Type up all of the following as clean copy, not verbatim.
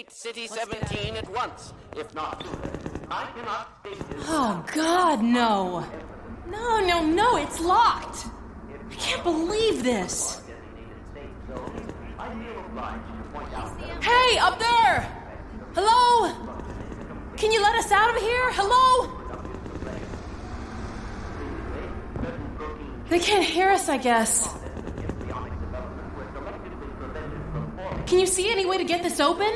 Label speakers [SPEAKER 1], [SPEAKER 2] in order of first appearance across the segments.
[SPEAKER 1] Vacate City 17 at once. If not, I cannot state this.
[SPEAKER 2] Oh, God, no. No, it's locked. I can't believe this. Hey, up there! Hello? Can you let us out of here? Hello? They can't hear us, I guess. Can you see any way to get this open?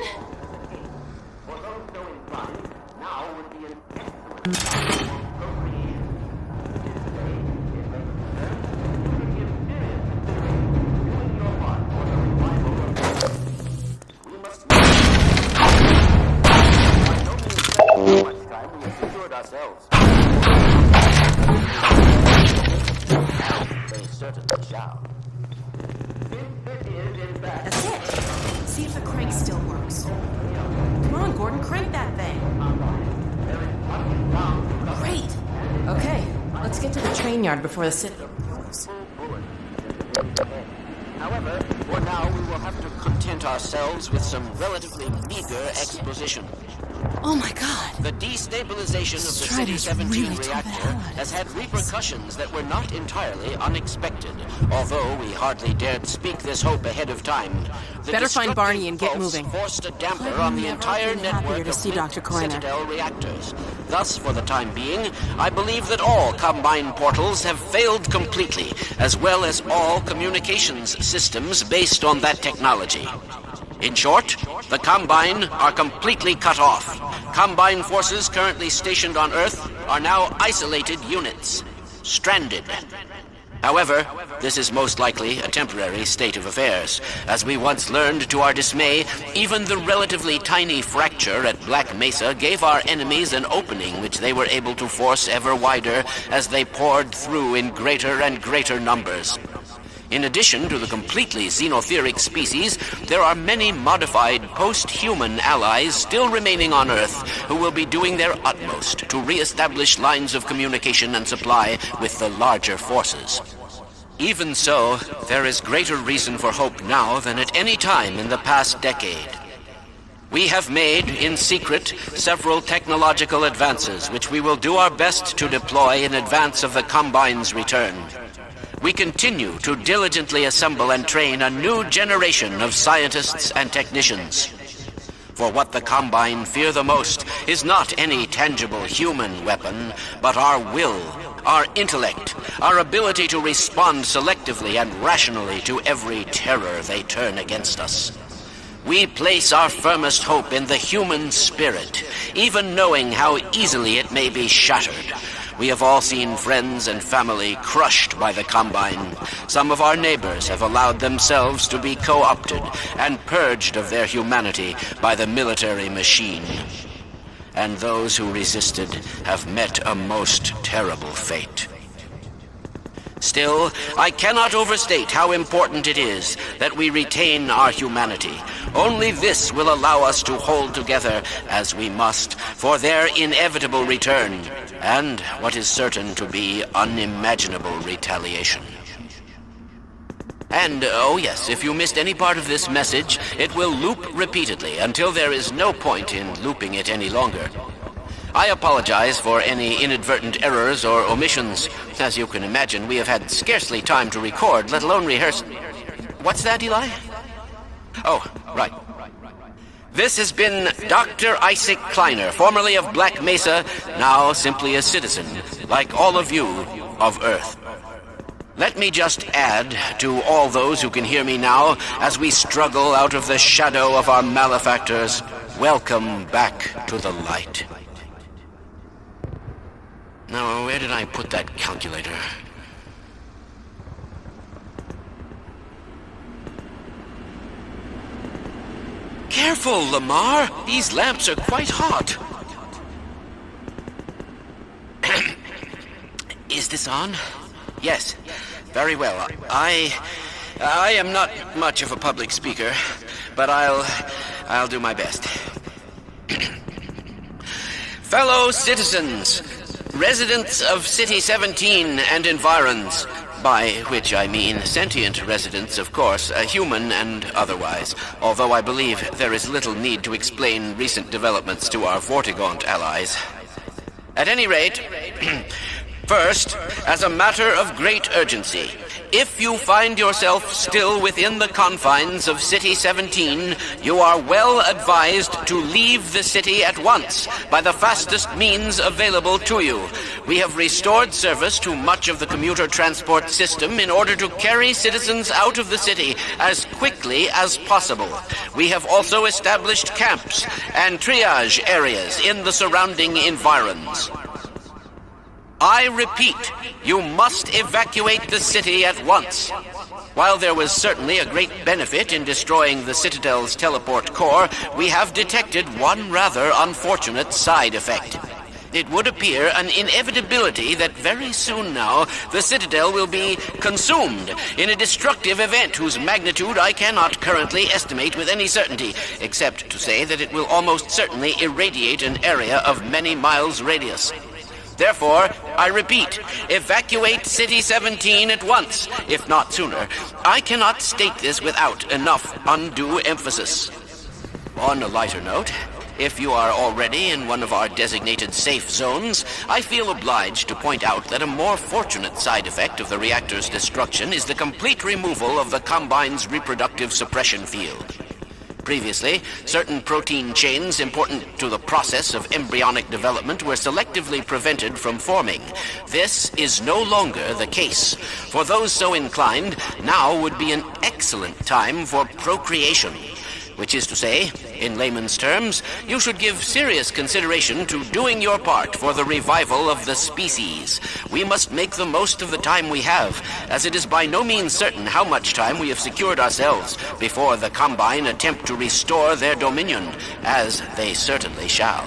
[SPEAKER 1] Ourselves. They certainly shall.
[SPEAKER 2] That's it. See if the crank still works. Come on, Gordon, crank that thing. Great. Okay, let's get to the train yard before the city blows.
[SPEAKER 1] However, for now we will have to content ourselves with some relatively meager exposition.
[SPEAKER 2] Oh my God.
[SPEAKER 1] The destabilization of the City 17 reactor has had repercussions that were not entirely unexpected. Although we hardly dared speak this hope ahead of time, the
[SPEAKER 2] Better find Barney and get moving.
[SPEAKER 1] Forced a damper on the entire network
[SPEAKER 2] to
[SPEAKER 1] of
[SPEAKER 2] see Dr. Kleiner.
[SPEAKER 1] Citadel reactors. Thus, for the time being, I believe that all Combine portals have failed completely, as well as all communications systems based on that technology. In short, the Combine are completely cut off. Combine forces currently stationed on Earth are now isolated units, stranded. However, this is most likely a temporary state of affairs. As we once learned to our dismay, even the relatively tiny fracture at Black Mesa gave our enemies an opening which they were able to force ever wider as they poured through in greater and greater numbers. In addition to the completely xenotheric species, there are many modified post-human allies still remaining on Earth who will be doing their utmost to re-establish lines of communication and supply with the larger forces. Even so, there is greater reason for hope now than at any time in the past decade. We have made, in secret, several technological advances which we will do our best to deploy in advance of the Combine's return. We continue to diligently assemble and train a new generation of scientists and technicians. For what the Combine fear the most is not any tangible human weapon, but our will, our intellect, our ability to respond selectively and rationally to every terror they turn against us. We place our firmest hope in the human spirit, even knowing how easily it may be shattered. We have all seen friends and family crushed by the Combine. Some of our neighbors have allowed themselves to be co-opted and purged of their humanity by the military machine. And those who resisted have met a most terrible fate. Still, I cannot overstate how important it is that we retain our humanity. Only this will allow us to hold together, as we must, for their inevitable return, and what is certain to be unimaginable retaliation. And, oh yes, if you missed any part of this message, it will loop repeatedly until there is no point in looping it any longer. I apologize for any inadvertent errors or omissions. As you can imagine, we have had scarcely time to record, let alone rehearse. What's that, Eli? Oh, right. This has been Dr. Isaac Kleiner, formerly of Black Mesa, now simply a citizen, like all of you, of Earth. Let me just add to all those who can hear me now, as we struggle out of the shadow of our malefactors, welcome back to the light. Now, where did I put that calculator? Careful, Lamar! These lamps are quite hot. Is this on? Yes. Very well. I am not much of a public speaker, but I'll do my best. Fellow citizens, residents of City 17 and environs, By which I mean sentient residents, of course, human and otherwise, although I believe there is little need to explain recent developments to our Vortigaunt allies. At any rate, first, as a matter of great urgency, if you find yourself still within the confines of City 17, you are well advised to leave the city at once by the fastest means available to you. We have restored service to much of the commuter transport system in order to carry citizens out of the city as quickly as possible. We have also established camps and triage areas in the surrounding environs. I repeat, you must evacuate the city at once. While there was certainly a great benefit in destroying the Citadel's teleport core, we have detected one rather unfortunate side effect. It would appear an inevitability that very soon now the Citadel will be consumed in a destructive event whose magnitude I cannot currently estimate with any certainty, except to say that it will almost certainly irradiate an area of many miles radius. Therefore, I repeat, evacuate City 17 at once, if not sooner. I cannot state this without enough undue emphasis. On a lighter note, if you are already in one of our designated safe zones, I feel obliged to point out that a more fortunate side effect of the reactor's destruction is the complete removal of the Combine's reproductive suppression field. Previously, certain protein chains important to the process of embryonic development were selectively prevented from forming. This is no longer the case. For those so inclined, now would be an excellent time for procreation. Which is to say, in layman's terms, you should give serious consideration to doing your part for the revival of the species. We must make the most of the time we have, as it is by no means certain how much time we have secured ourselves before the Combine attempt to restore their dominion, as they certainly shall.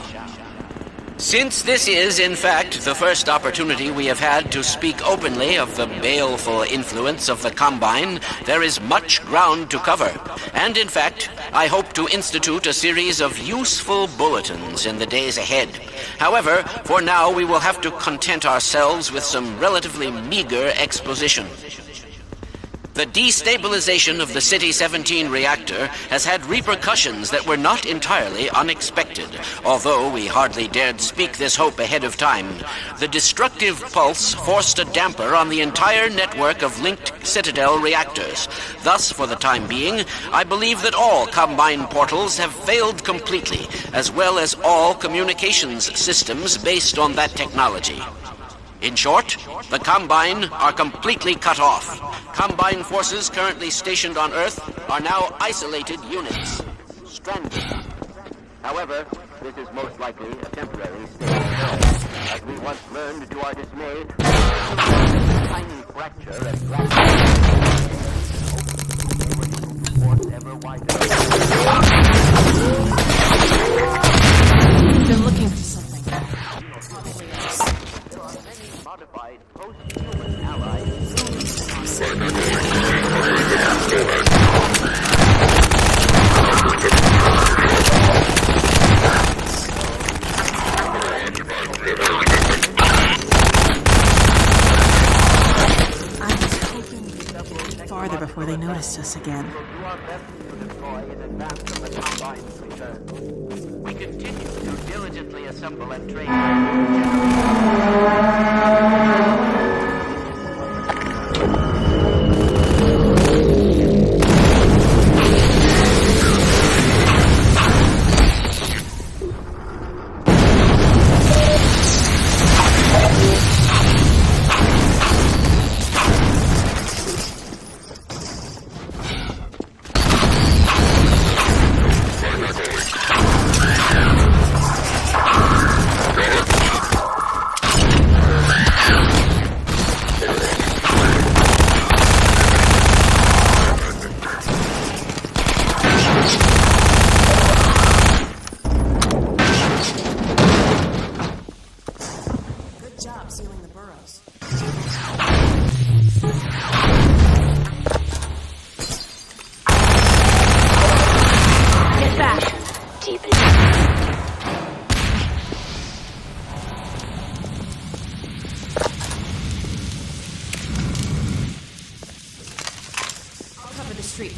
[SPEAKER 1] Since this is, in fact, the first opportunity we have had to speak openly of the baleful influence of the Combine, there is much ground to cover. And in fact, I hope to institute a series of useful bulletins in the days ahead. However, for now we will have to content ourselves with some relatively meager exposition. The destabilization of the City 17 reactor has had repercussions that were not entirely unexpected, although we hardly dared speak this hope ahead of time. The destructive pulse forced a damper on the entire network of linked Citadel reactors. Thus, for the time being, I believe that all Combine portals have failed completely, as well as all communications systems based on that technology. In short, the Combine are completely cut off. Combine forces currently stationed on Earth are now isolated units, stranded. However, this is most likely a temporary state of affairs, as we once learned to our dismay, a tiny fracture at ever wider.
[SPEAKER 2] They're looking for something.
[SPEAKER 1] Modified post-human allies.
[SPEAKER 2] Farther before they noticed us again.
[SPEAKER 1] We continue to diligently assemble and train.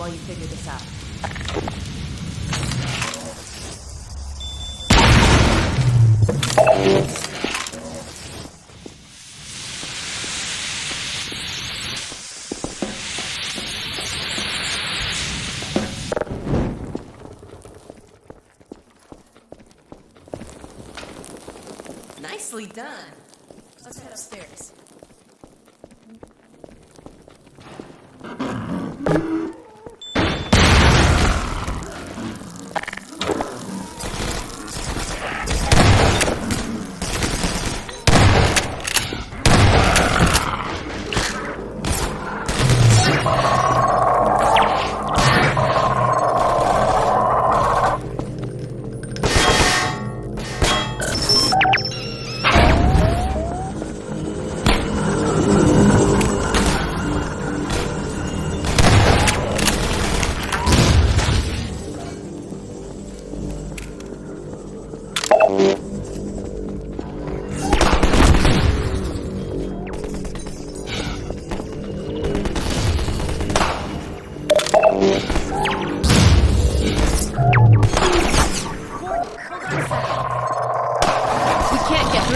[SPEAKER 2] while you figure this out. Nicely done. Let's head upstairs.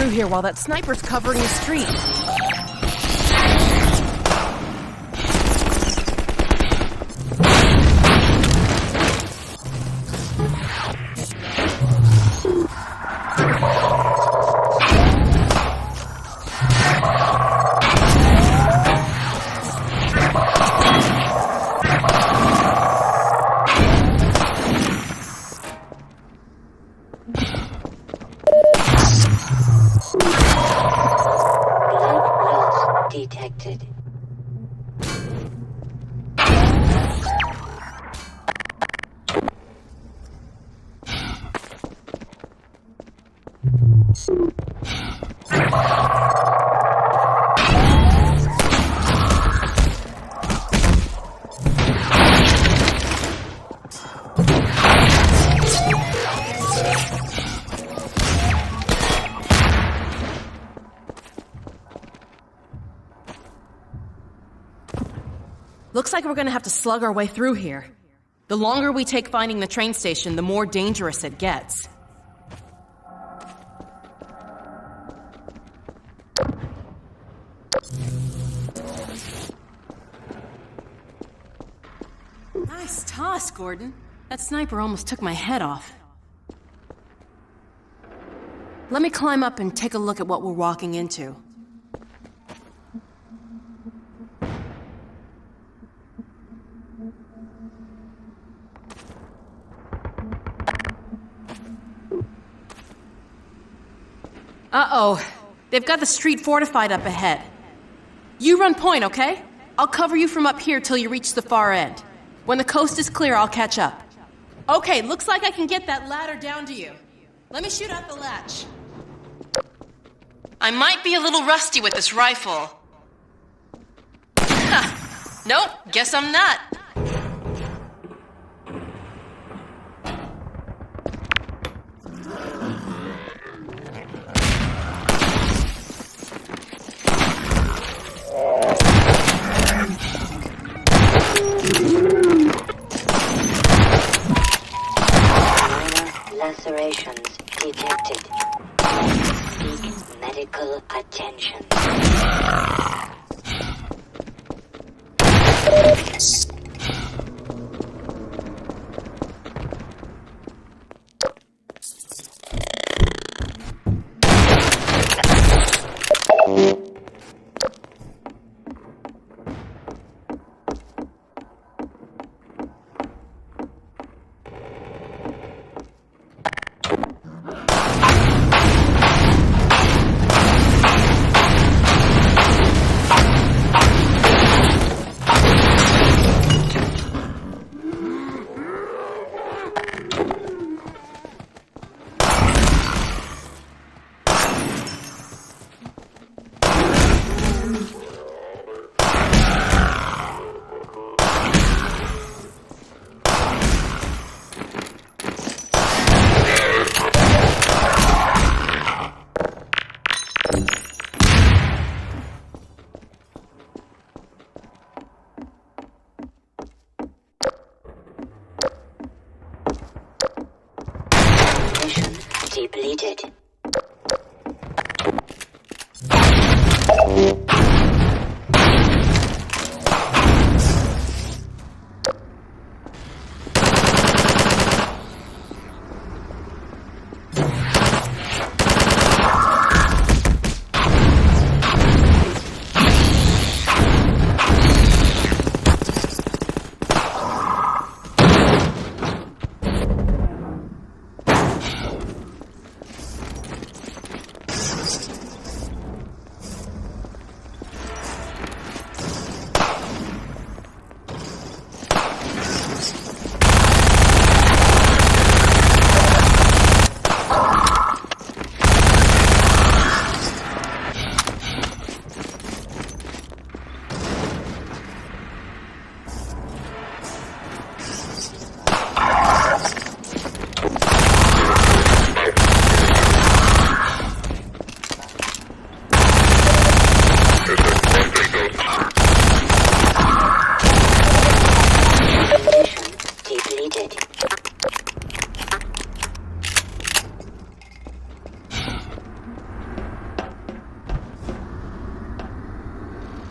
[SPEAKER 2] Here while that sniper's covering the street.
[SPEAKER 3] Detected.
[SPEAKER 2] Looks like we're gonna have to slug our way through here. The longer we take finding the train station, the more dangerous it gets. Nice toss, Gordon. That sniper almost took my head off. Let me climb up and take a look at what we're walking into. Uh-oh. They've got the street fortified up ahead. You run point, okay? I'll cover you from up here till you reach the far end. When the coast is clear, I'll catch up. Okay, looks like I can get that ladder down to you. Let me shoot out the latch. I might be a little rusty with this rifle. Ha! Nope, guess I'm not.
[SPEAKER 3] Lacerations detected. Seek medical attention. depleted.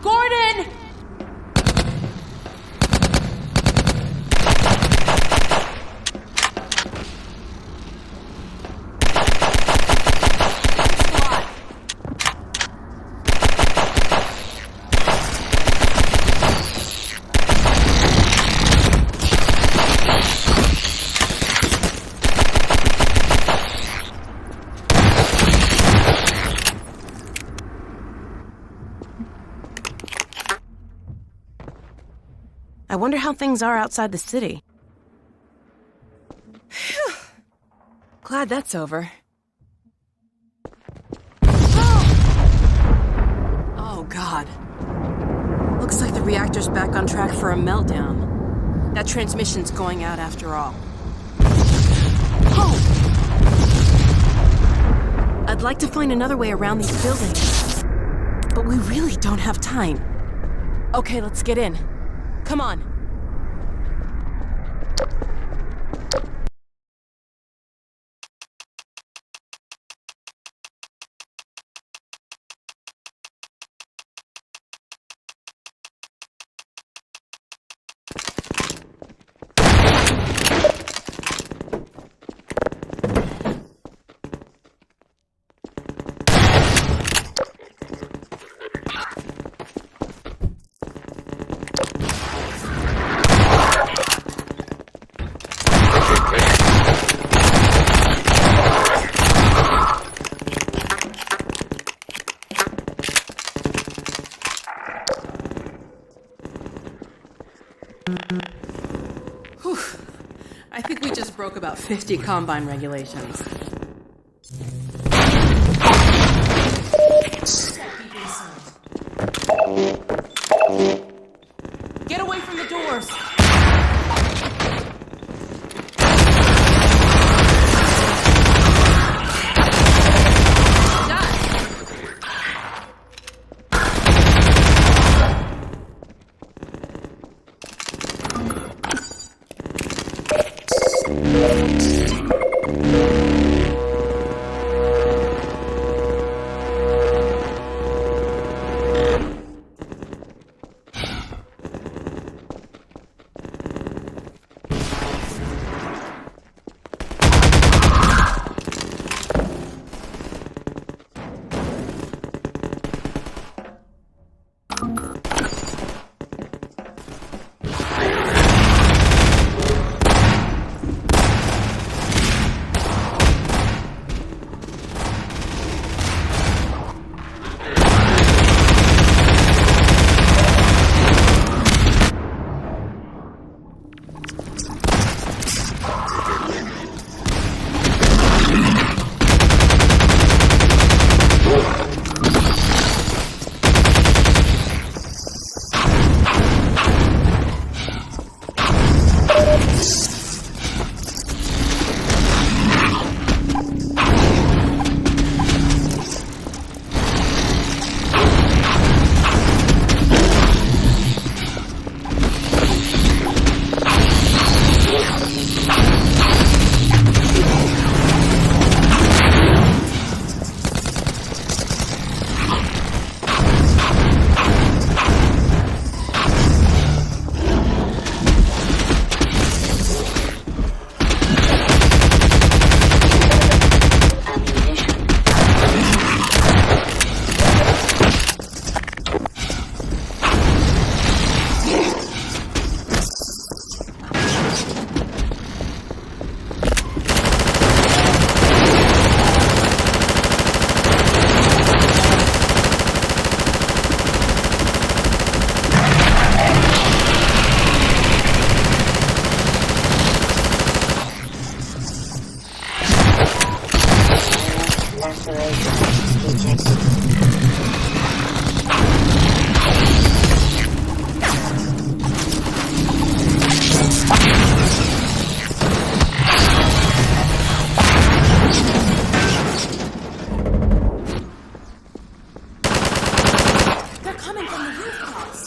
[SPEAKER 2] Gordon! I wonder how things are outside the city. Phew. Glad that's over. Oh, God. Looks like the reactor's back on track for a meltdown. That transmission's going out after all. Oh! I'd like to find another way around these buildings, but we really don't have time. Okay, let's get in. Come on. Whew. I think we just broke about 50 Combine regulations. Get away from the doors! Done.
[SPEAKER 3] Aberration detected.
[SPEAKER 2] They're coming from the rooftops.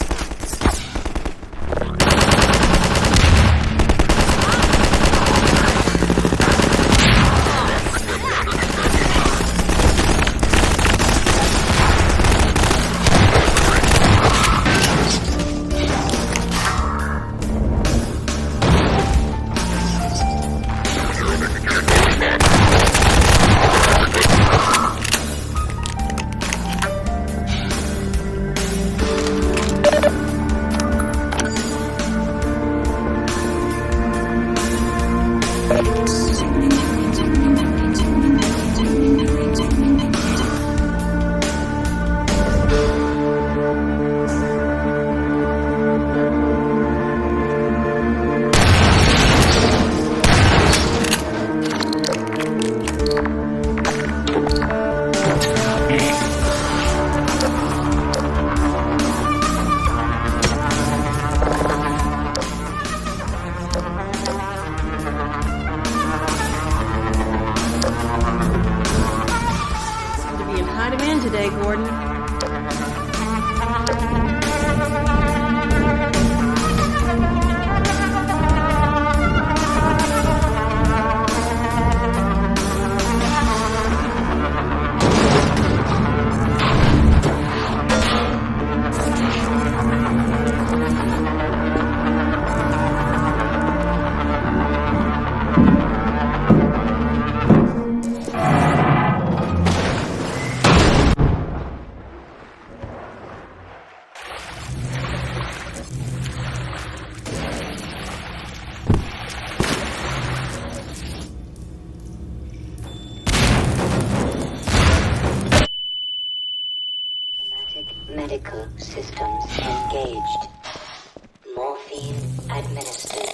[SPEAKER 2] Today, Gordon.
[SPEAKER 3] Medical systems engaged. Morphine administered.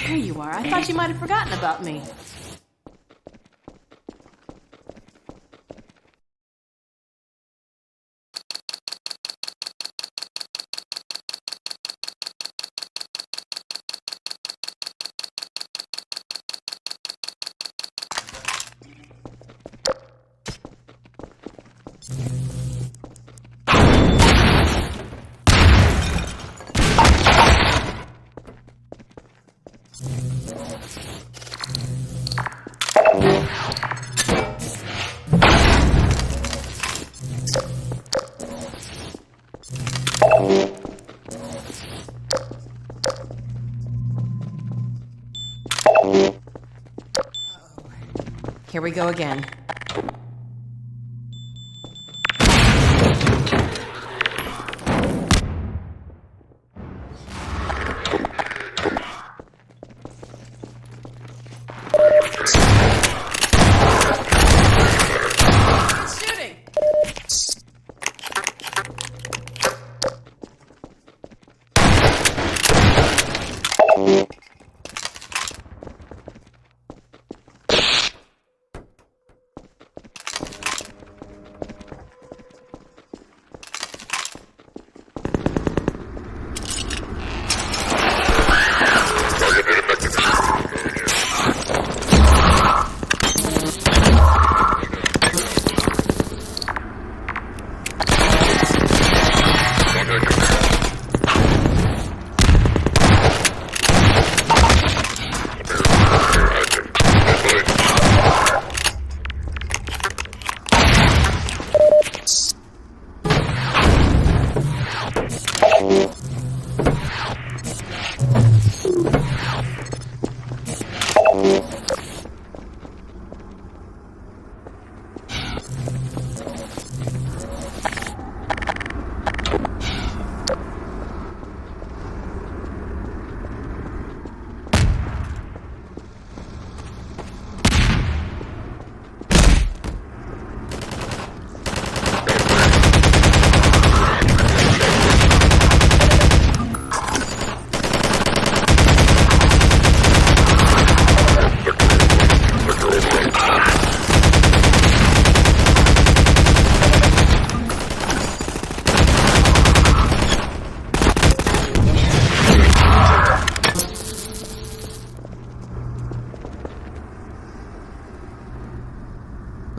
[SPEAKER 2] There you are. I thought you might have forgotten about me. Here we go again. Shooting!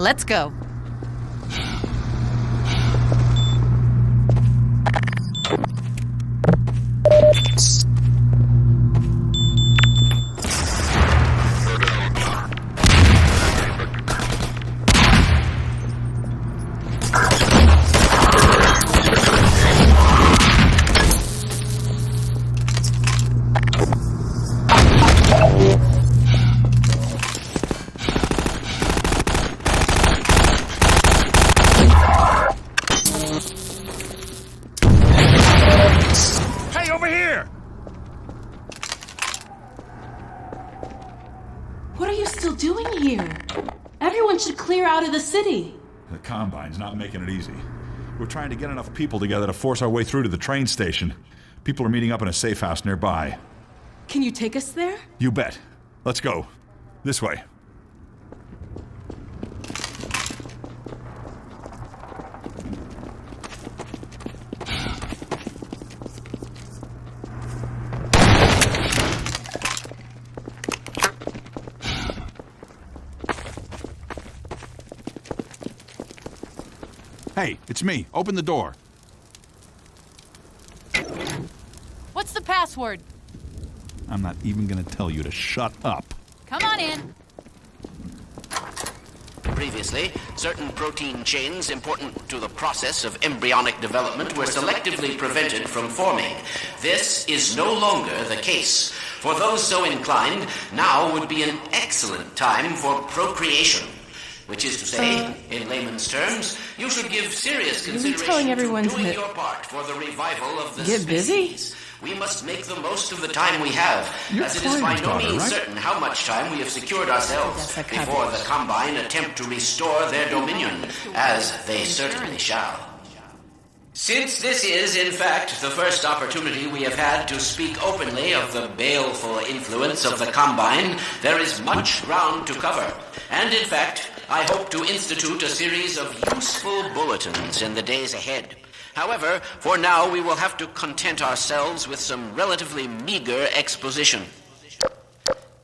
[SPEAKER 2] Let's go.
[SPEAKER 4] Hey, over here!
[SPEAKER 2] What are you still doing here? Everyone should clear out of the city.
[SPEAKER 4] The Combine's not making it easy. We're trying to get enough people together to force our way through to the train station. People are meeting up in a safe house nearby.
[SPEAKER 2] Can you take us there?
[SPEAKER 4] You bet. Let's go. This way. Hey, it's me. Open the door.
[SPEAKER 5] What's the password?
[SPEAKER 4] I'm not even gonna tell you to shut up.
[SPEAKER 5] Come on in.
[SPEAKER 1] Previously, certain protein chains important to the process of embryonic development were selectively prevented from forming. This is no longer the case. For those so inclined, now would be an excellent time for procreation. Which is to say, in layman's terms, you should give serious consideration
[SPEAKER 2] telling everyone
[SPEAKER 1] to doing
[SPEAKER 2] to
[SPEAKER 1] your part for the revival of the
[SPEAKER 2] get busy?
[SPEAKER 1] species. We must make the most of the time we have,
[SPEAKER 4] You're
[SPEAKER 1] as it is by
[SPEAKER 4] Clyde's
[SPEAKER 1] no
[SPEAKER 4] daughter,
[SPEAKER 1] means
[SPEAKER 4] right?
[SPEAKER 1] certain how much time we have secured ourselves
[SPEAKER 2] That's a
[SPEAKER 1] before
[SPEAKER 2] coverage.
[SPEAKER 1] the Combine attempt to restore their dominion, as they certainly shall. Since this is, in fact, the first opportunity we have had to speak openly of the baleful influence of the Combine, there is much ground to cover. And in fact, I hope to institute a series of useful bulletins in the days ahead. However, for now we will have to content ourselves with some relatively meager exposition.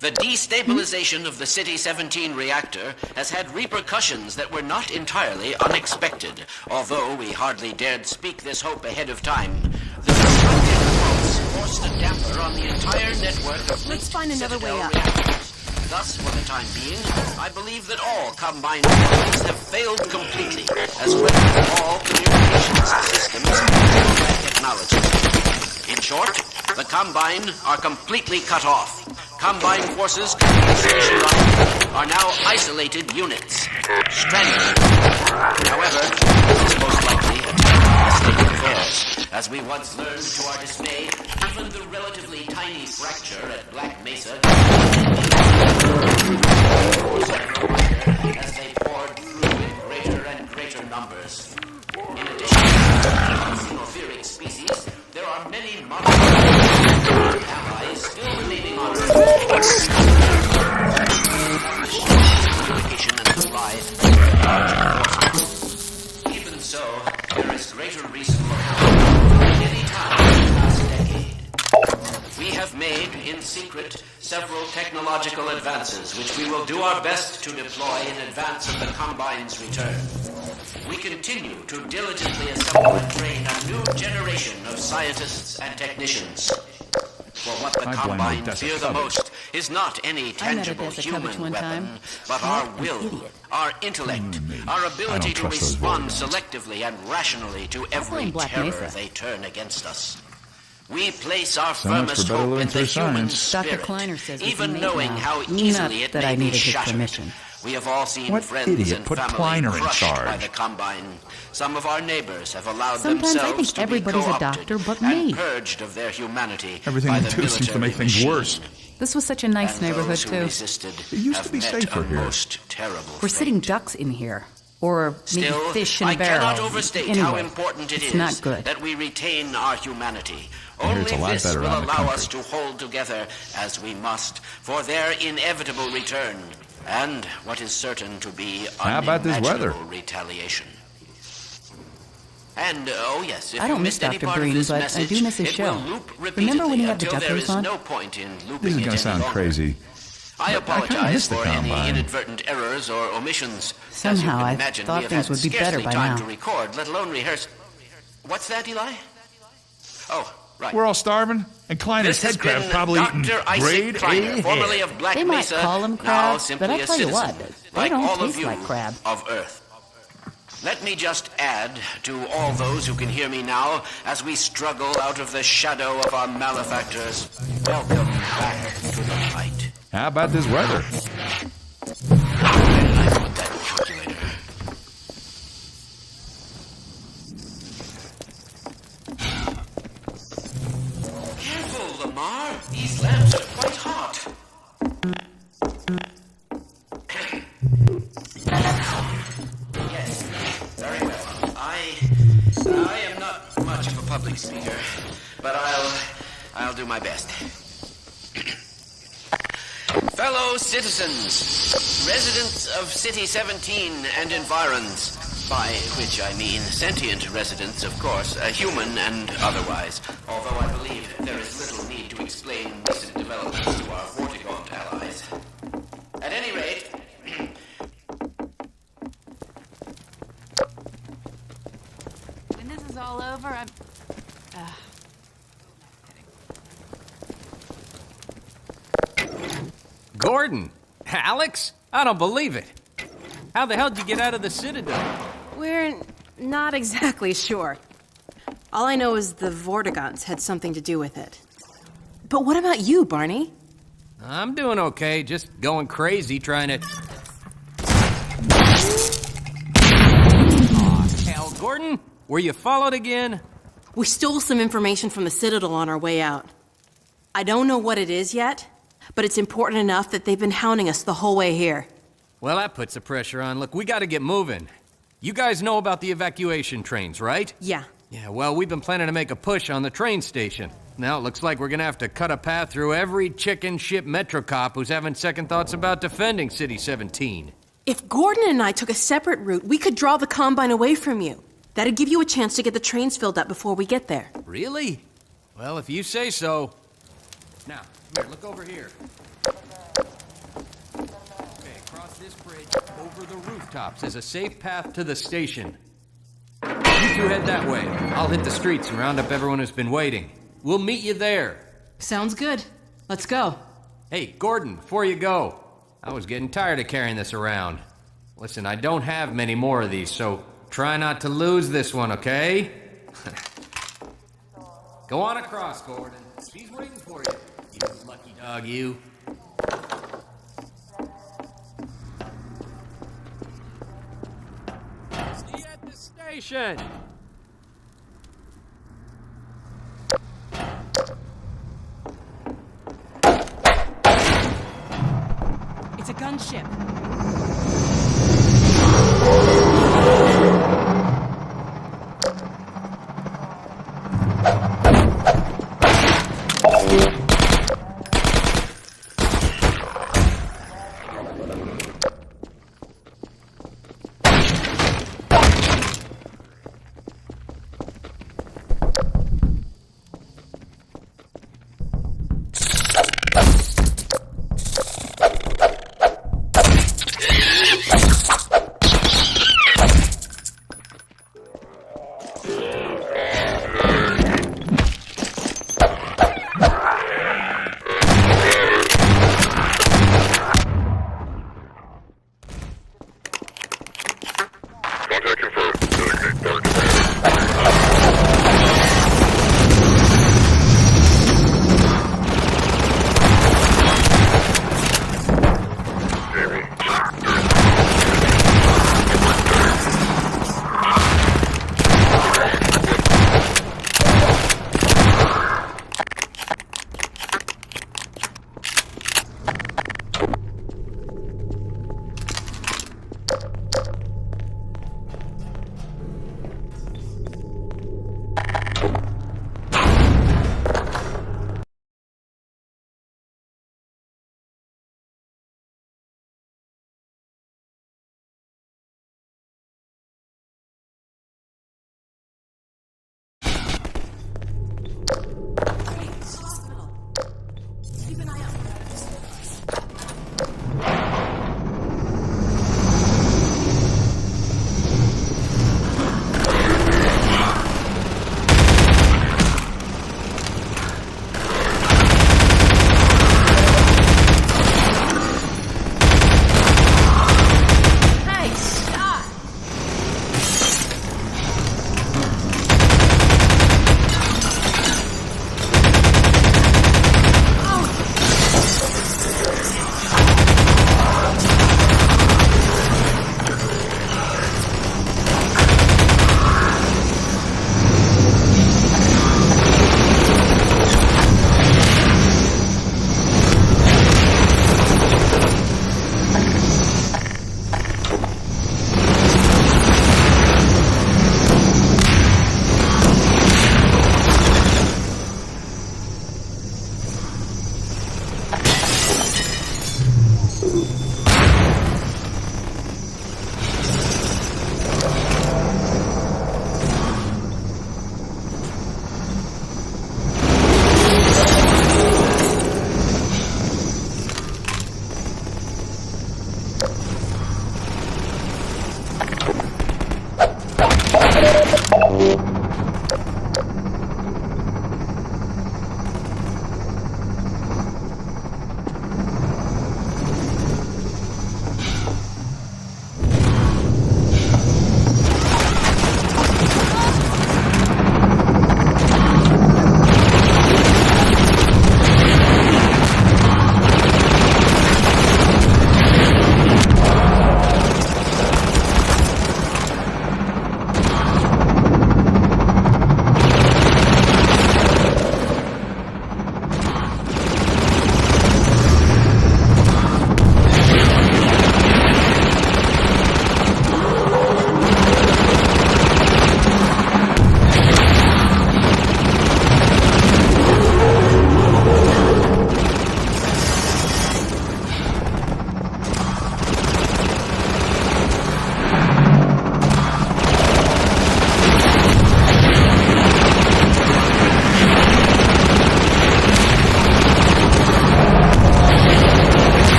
[SPEAKER 1] The destabilization of the City-17 reactor has had repercussions that were not entirely unexpected, although we hardly dared speak this hope ahead of time. The destructive pulse forced a damper on the entire network of
[SPEAKER 2] Let's find another way
[SPEAKER 1] Citadel
[SPEAKER 2] up.
[SPEAKER 1] reactors. Thus, for the time being, I believe that all combined forces have failed completely, as well as all communications systems and technology. In short, the Combine are completely cut off. Combine forces currently stationed on Earth are now isolated units, stranded. However, this is most likely a temporary state of affairs. As we once learned to our dismay, even the relatively tiny fracture at Black Mesa as they poured through in greater and greater numbers. In addition to the xenopheric species, there are many modern allies still remaining on Earth. Communication and supply of large forces. Even so, there is greater reason for hope than any time in the past decade. We have made, in secret, several technological advances which we will do our best to deploy in advance of the Combine's return. We continue to diligently assemble and train a new generation of scientists and technicians. For what the
[SPEAKER 4] I blame
[SPEAKER 1] Combine
[SPEAKER 4] Odessa
[SPEAKER 1] fear the
[SPEAKER 4] Covey.
[SPEAKER 1] most is not any tangible
[SPEAKER 2] Odessa
[SPEAKER 1] human
[SPEAKER 2] Covey one
[SPEAKER 1] weapon,
[SPEAKER 2] time.
[SPEAKER 1] but our will, our intellect, our ability
[SPEAKER 4] don't
[SPEAKER 1] to
[SPEAKER 4] trust those
[SPEAKER 1] respond
[SPEAKER 4] Voldemorts.
[SPEAKER 1] selectively and rationally to every
[SPEAKER 2] blame Black
[SPEAKER 1] terror
[SPEAKER 2] Mesa.
[SPEAKER 1] they turn against us. We place our
[SPEAKER 4] So much
[SPEAKER 1] firmest
[SPEAKER 4] for better
[SPEAKER 1] hope
[SPEAKER 4] living
[SPEAKER 1] in the
[SPEAKER 4] through
[SPEAKER 1] human
[SPEAKER 4] science.
[SPEAKER 1] spirit,
[SPEAKER 6] Dr. Kleiner says we
[SPEAKER 1] even
[SPEAKER 6] can mate
[SPEAKER 1] knowing
[SPEAKER 6] now.
[SPEAKER 1] how
[SPEAKER 6] Not
[SPEAKER 1] easily it
[SPEAKER 6] that
[SPEAKER 1] may
[SPEAKER 6] I
[SPEAKER 1] be
[SPEAKER 6] needed his
[SPEAKER 1] shattered.
[SPEAKER 6] permission.
[SPEAKER 1] We have all seen
[SPEAKER 4] What
[SPEAKER 1] friends
[SPEAKER 4] idiot
[SPEAKER 1] and
[SPEAKER 4] put
[SPEAKER 1] family
[SPEAKER 4] Kleiner in
[SPEAKER 1] crushed by
[SPEAKER 4] charge?
[SPEAKER 1] the Combine. Some of our neighbors have allowed
[SPEAKER 6] Sometimes I
[SPEAKER 1] themselves
[SPEAKER 6] think
[SPEAKER 1] to
[SPEAKER 6] everybody's
[SPEAKER 1] be
[SPEAKER 6] a
[SPEAKER 1] co-opted
[SPEAKER 6] doctor but
[SPEAKER 1] and
[SPEAKER 6] me.
[SPEAKER 1] purged of their humanity
[SPEAKER 4] Everything
[SPEAKER 1] by
[SPEAKER 4] they
[SPEAKER 1] the
[SPEAKER 4] do seems to
[SPEAKER 1] military
[SPEAKER 4] make things
[SPEAKER 1] machine.
[SPEAKER 4] worse.
[SPEAKER 6] This was such a nice
[SPEAKER 1] And
[SPEAKER 6] neighborhood,
[SPEAKER 1] those who
[SPEAKER 6] too.
[SPEAKER 1] resisted
[SPEAKER 4] It used
[SPEAKER 1] have
[SPEAKER 4] to be
[SPEAKER 1] met
[SPEAKER 4] safer
[SPEAKER 1] a
[SPEAKER 4] here.
[SPEAKER 1] most terrible
[SPEAKER 6] We're sitting
[SPEAKER 1] fate.
[SPEAKER 6] ducks in here. Or maybe
[SPEAKER 1] Still,
[SPEAKER 6] fish in
[SPEAKER 1] I
[SPEAKER 6] a barrel.
[SPEAKER 1] cannot overstate
[SPEAKER 6] anyway,
[SPEAKER 1] how important it
[SPEAKER 6] it's
[SPEAKER 1] is
[SPEAKER 6] not good.
[SPEAKER 1] that we retain our humanity.
[SPEAKER 4] I hear
[SPEAKER 1] Only
[SPEAKER 4] it's a lot
[SPEAKER 1] this
[SPEAKER 4] better
[SPEAKER 1] will
[SPEAKER 4] around the
[SPEAKER 1] allow
[SPEAKER 4] country.
[SPEAKER 1] us to hold together as we must for their inevitable return and what is certain to be
[SPEAKER 4] How about this weather?
[SPEAKER 1] unimaginable retaliation. And, oh yes, if
[SPEAKER 6] I
[SPEAKER 1] you
[SPEAKER 6] don't miss
[SPEAKER 1] missed any
[SPEAKER 6] Dr.
[SPEAKER 1] part of
[SPEAKER 6] Breen,
[SPEAKER 1] this
[SPEAKER 6] but I
[SPEAKER 1] message,
[SPEAKER 6] do miss his
[SPEAKER 1] it
[SPEAKER 6] show.
[SPEAKER 1] will loop
[SPEAKER 6] Remember when he
[SPEAKER 1] repeatedly
[SPEAKER 6] had the
[SPEAKER 1] until there
[SPEAKER 6] duckers
[SPEAKER 1] is
[SPEAKER 6] on?
[SPEAKER 1] no point in looping
[SPEAKER 4] This is
[SPEAKER 1] it
[SPEAKER 4] going to
[SPEAKER 1] any
[SPEAKER 4] sound
[SPEAKER 1] longer.
[SPEAKER 4] crazy.
[SPEAKER 1] I
[SPEAKER 4] But I kinda
[SPEAKER 1] apologize
[SPEAKER 4] miss the
[SPEAKER 1] for any
[SPEAKER 4] Combine.
[SPEAKER 1] inadvertent errors or omissions. As you
[SPEAKER 6] Somehow,
[SPEAKER 1] can
[SPEAKER 6] I
[SPEAKER 1] imagine,
[SPEAKER 6] thought
[SPEAKER 1] we have
[SPEAKER 6] things
[SPEAKER 1] had
[SPEAKER 6] would be better
[SPEAKER 1] scarcely
[SPEAKER 6] by
[SPEAKER 1] time
[SPEAKER 6] now.
[SPEAKER 1] to record, let alone rehearse. What's that, Eli? Oh, right.
[SPEAKER 4] We're all starving, and Kleiner's
[SPEAKER 1] This has
[SPEAKER 4] head crab's
[SPEAKER 1] been
[SPEAKER 4] probably eating
[SPEAKER 1] Dr. Isaac
[SPEAKER 4] grade
[SPEAKER 1] Kleiner,
[SPEAKER 4] A
[SPEAKER 1] formerly
[SPEAKER 4] head.
[SPEAKER 1] of Black
[SPEAKER 6] They might
[SPEAKER 1] Mesa,
[SPEAKER 6] call 'em
[SPEAKER 1] now
[SPEAKER 6] crabs,
[SPEAKER 1] simply
[SPEAKER 6] but I'll
[SPEAKER 1] a
[SPEAKER 6] tell you
[SPEAKER 1] citizen,
[SPEAKER 6] what, they
[SPEAKER 1] like
[SPEAKER 6] don't
[SPEAKER 1] all
[SPEAKER 6] taste
[SPEAKER 1] of you
[SPEAKER 6] like crab.
[SPEAKER 1] of Earth. Let me just add to all those who can hear me now as we struggle out of the shadow of our malefactors. Welcome back to the light.
[SPEAKER 4] How about this weather?
[SPEAKER 1] I want that calculator. Careful, Lamar. These lamps are quite hot. Yes, very well. I am not much of a public speaker, but I'll do my best. Fellow citizens, residents of City 17 and environs, by which I mean sentient residents, of course, human and otherwise, although I believe there is little need to explain recent developments to our Vortigaunt allies. At any rate,
[SPEAKER 5] When this is all over, I'm...
[SPEAKER 7] Gordon! Alex? I don't believe it. How the hell did you get out of the Citadel?
[SPEAKER 2] We're not exactly sure. All I know is the Vortigaunts had something to do with it. But what about you, Barney?
[SPEAKER 7] I'm doing okay, just going crazy trying to... Aw, hell, Gordon? Were you followed again?
[SPEAKER 2] We stole some information from the Citadel on our way out. I don't know what it is yet, but it's important enough that they've been hounding us the whole way here.
[SPEAKER 7] Well, that puts the pressure on. Look, we gotta get moving. You guys know about the evacuation trains, right?
[SPEAKER 2] Yeah.
[SPEAKER 7] Yeah, well, we've been planning to make a push on the train station. Now it looks like we're gonna have to cut a path through every chicken ship Metro cop who's having second thoughts about defending City 17.
[SPEAKER 2] If Gordon and I took a separate route, we could draw the Combine away from you. That'd give you a chance to get the trains filled up before we get there.
[SPEAKER 7] Really? Well, if you say so. Now, come here, look over here. Okay, cross this bridge over the rooftops as a safe path to the station. You two head that way. I'll hit the streets and round up everyone who's been waiting. We'll meet you there.
[SPEAKER 2] Sounds good. Let's go.
[SPEAKER 7] Hey, Gordon, before you go, I was getting tired of carrying this around. Listen, I don't have many more of these, so try not to lose this one, okay? Go on across, Gordon. She's waiting for you. You lucky dog, you. See you at the station.
[SPEAKER 2] It's a gunship.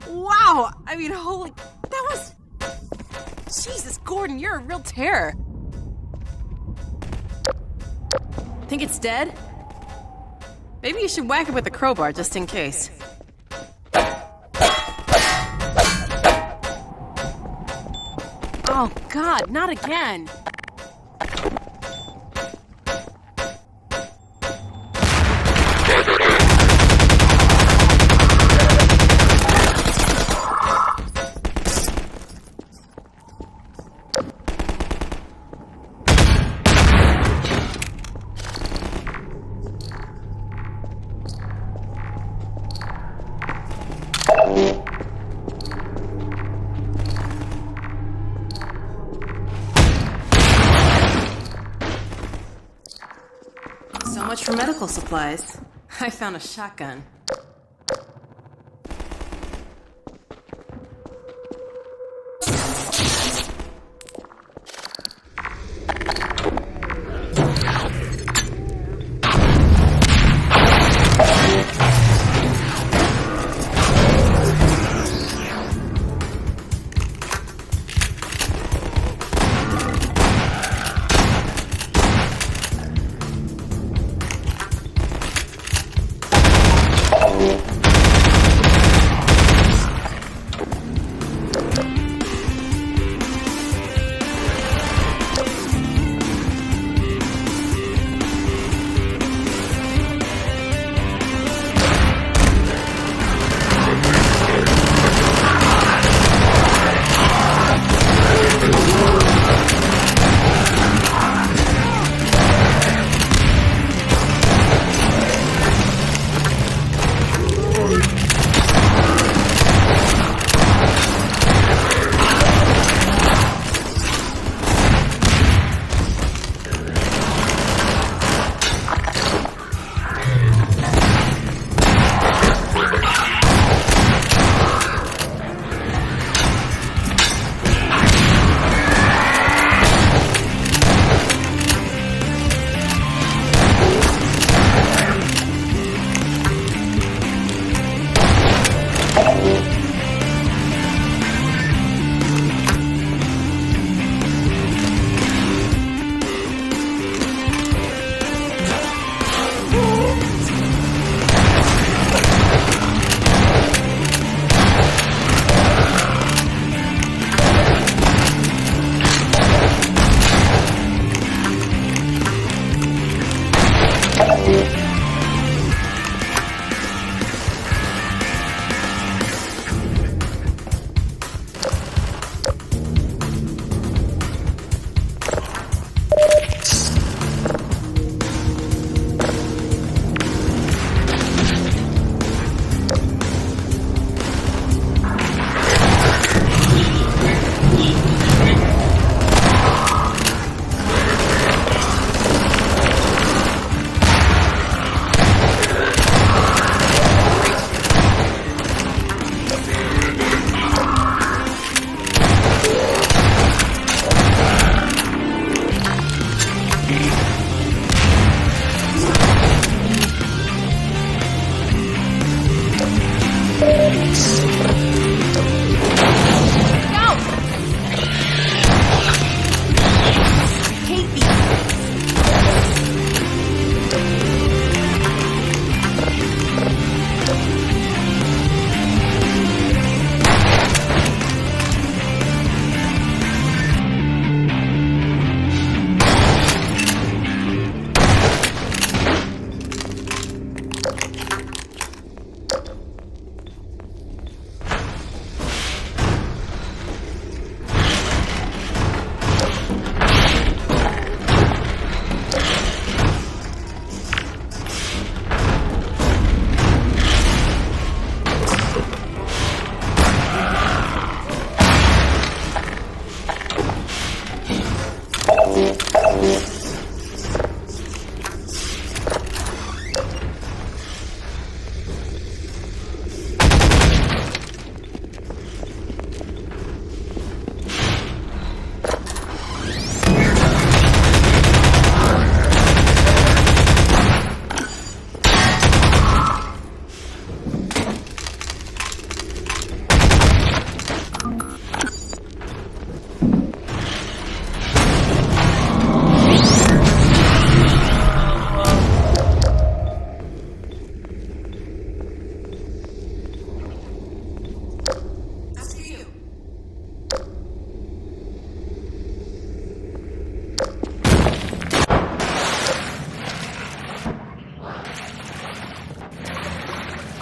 [SPEAKER 2] Wow! I mean, holy... That was... Jesus, Gordon, you're a real terror. Think it's dead? Maybe you should whack it with a crowbar, just in case. Oh, God, not again! So much for medical supplies. I found a shotgun.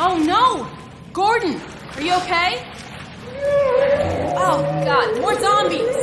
[SPEAKER 2] Oh no! Gordon, are you okay? Oh god, more zombies!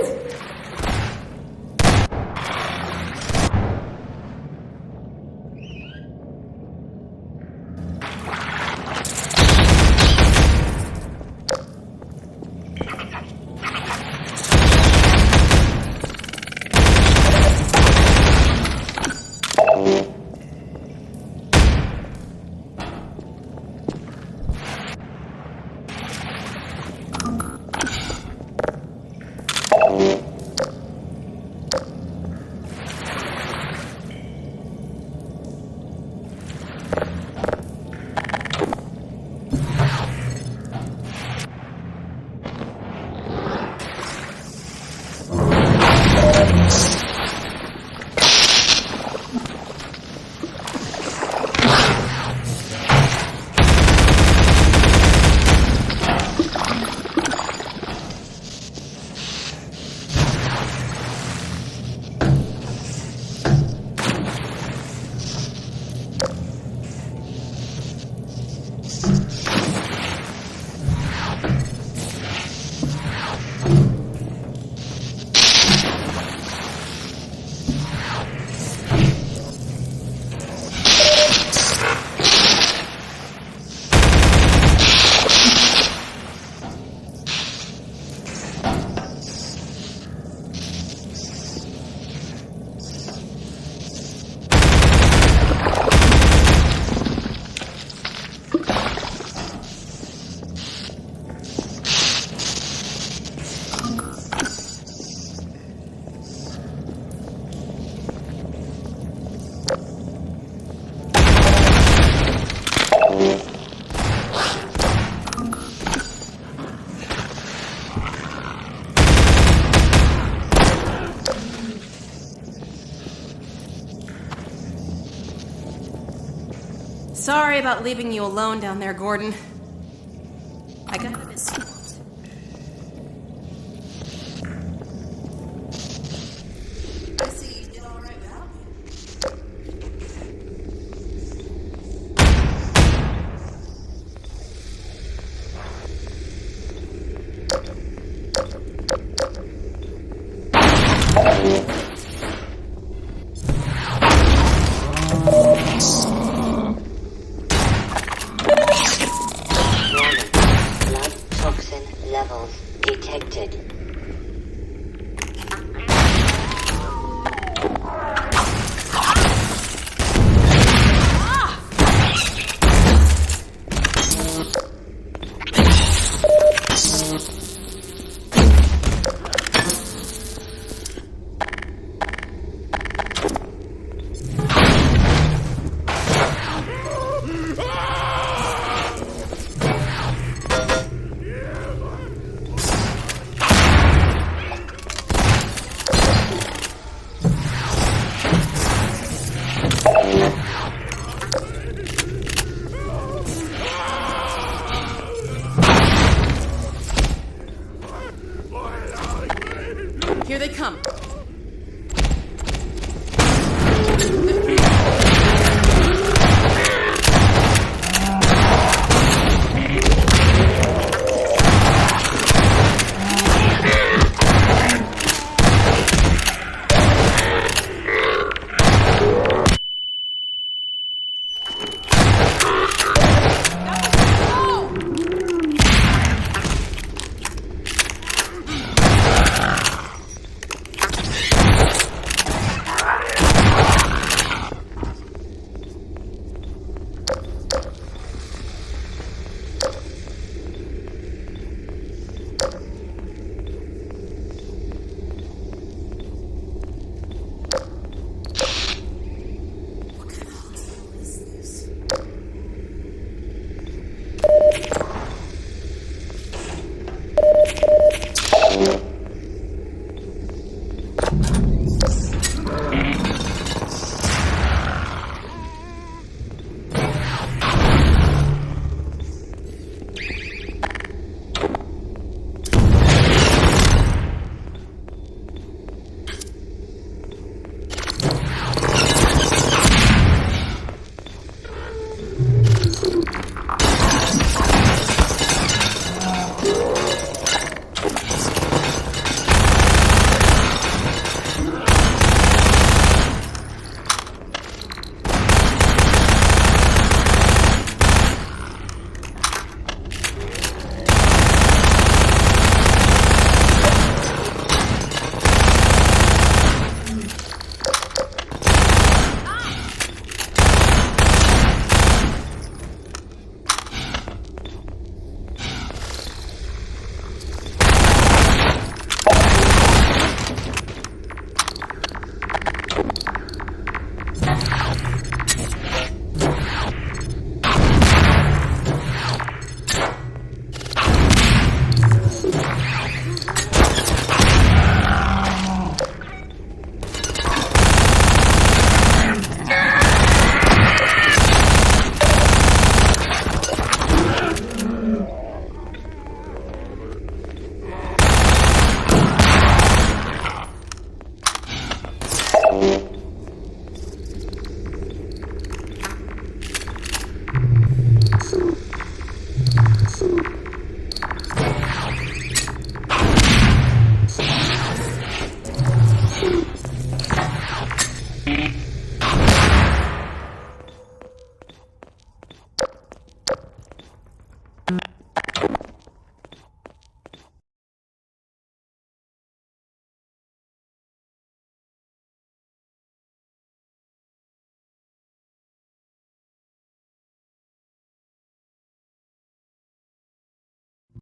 [SPEAKER 2] Sorry about leaving you alone down there, Gordon.